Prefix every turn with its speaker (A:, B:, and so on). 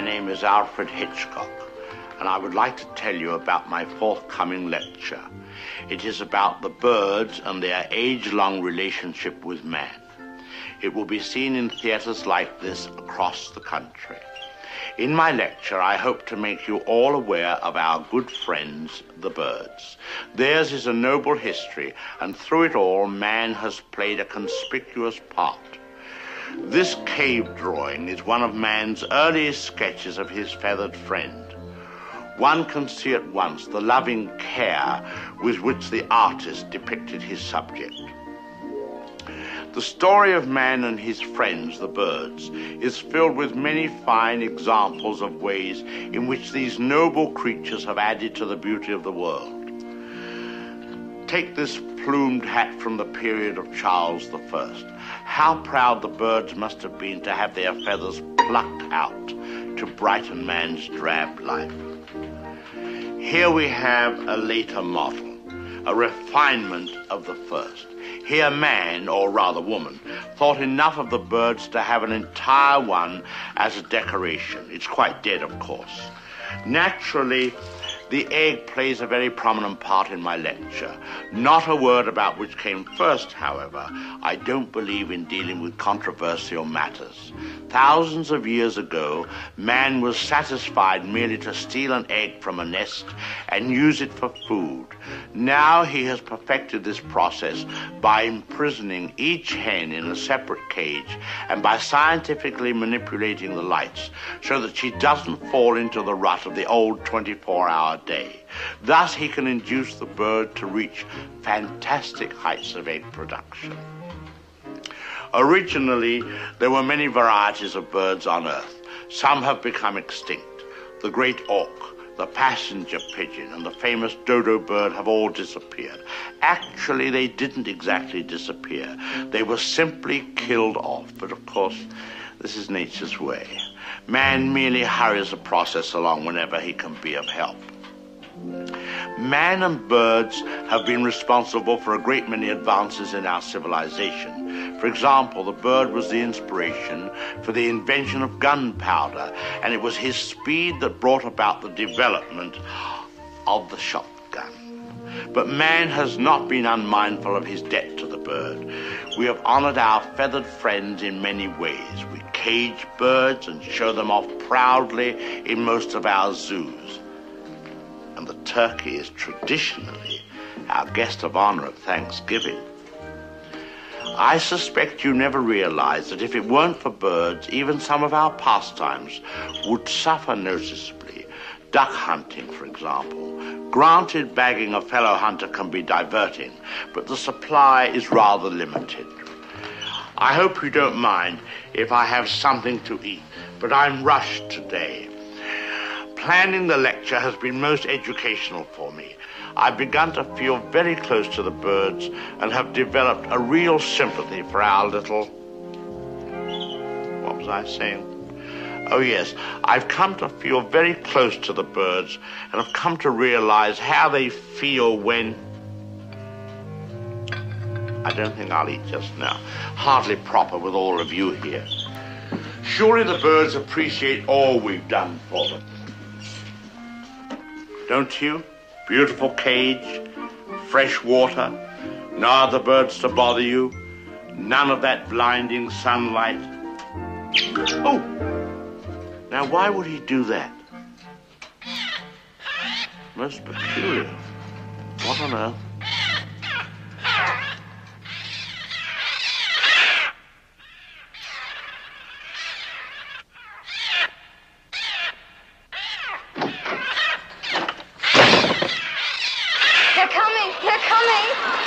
A: my name is Alfred Hitchcock, and I would like to tell you about my forthcoming lecture. It is about the birds and their age-long relationship with man. It will be seen in theaters like this across the country. In my lecture, I hope to make you all aware of our good friends, the birds. Theirs is a noble history, and through it all, man has played a conspicuous part. This cave drawing is one of man's earliest sketches of his feathered friend. One can see at once the loving care with which the artist depicted his subject. The story of man and his friends, the birds, is filled with many fine examples of ways in which these noble creatures have added to the beauty of the world. Take this plumed hat from the period of Charles I. How proud the birds must have been to have their feathers plucked out to brighten man's drab life. Here we have a later model, a refinement of the first. Here man, or rather woman, thought enough of the birds to have an entire one as a decoration. It's quite dead, of course. Naturally, the egg plays a very prominent part in my lecture. Not a word about which came first, however. I don't believe in dealing with controversial matters. Thousands of years ago, man was satisfied merely to steal an egg from a nest and use it for food. Now he has perfected this process by imprisoning each hen in a separate cage and by scientifically manipulating the lights so that she doesn't fall into the rut of the old 24-hour day. Thus he can induce the bird to reach fantastic heights of egg production. Originally, there were many varieties of birds on Earth. Some have become extinct. The great auk, the passenger pigeon, and the famous dodo bird have all disappeared. Actually, they didn't exactly disappear. They were simply killed off. But of course, this is nature's way. Man merely hurries the process along whenever he can be of help. Man and birds have been responsible for a great many advances in our civilization. For example, the bird was the inspiration for the invention of gunpowder, and it was his speed that brought about the development of the shotgun. But man has not been unmindful of his debt to the bird. We have honored our feathered friends in many ways. We cage birds and show them off proudly in most of our zoos. And the turkey is traditionally our guest of honor at Thanksgiving. I suspect you never realized that if it weren't for birds, even some of our pastimes would suffer noticeably. Duck hunting, for example. Granted, bagging a fellow hunter can be diverting, but the supply is rather limited. I hope you don't mind if I have something to eat, but I'm rushed today. Planning the lecture has been most educational for me. I've begun to feel very close to the birds and have developed a real sympathy for our little... What was I saying? Oh yes, I've come to feel very close to the birds and have come to realize how they feel when... I don't think I'll eat just now. Hardly proper with all of you here. Surely the birds appreciate all we've done for them. Don't you? Beautiful cage, fresh water, no other birds to bother you, none of that blinding sunlight. Oh! Now why would he do that? Most peculiar. What on earth?
B: They're coming!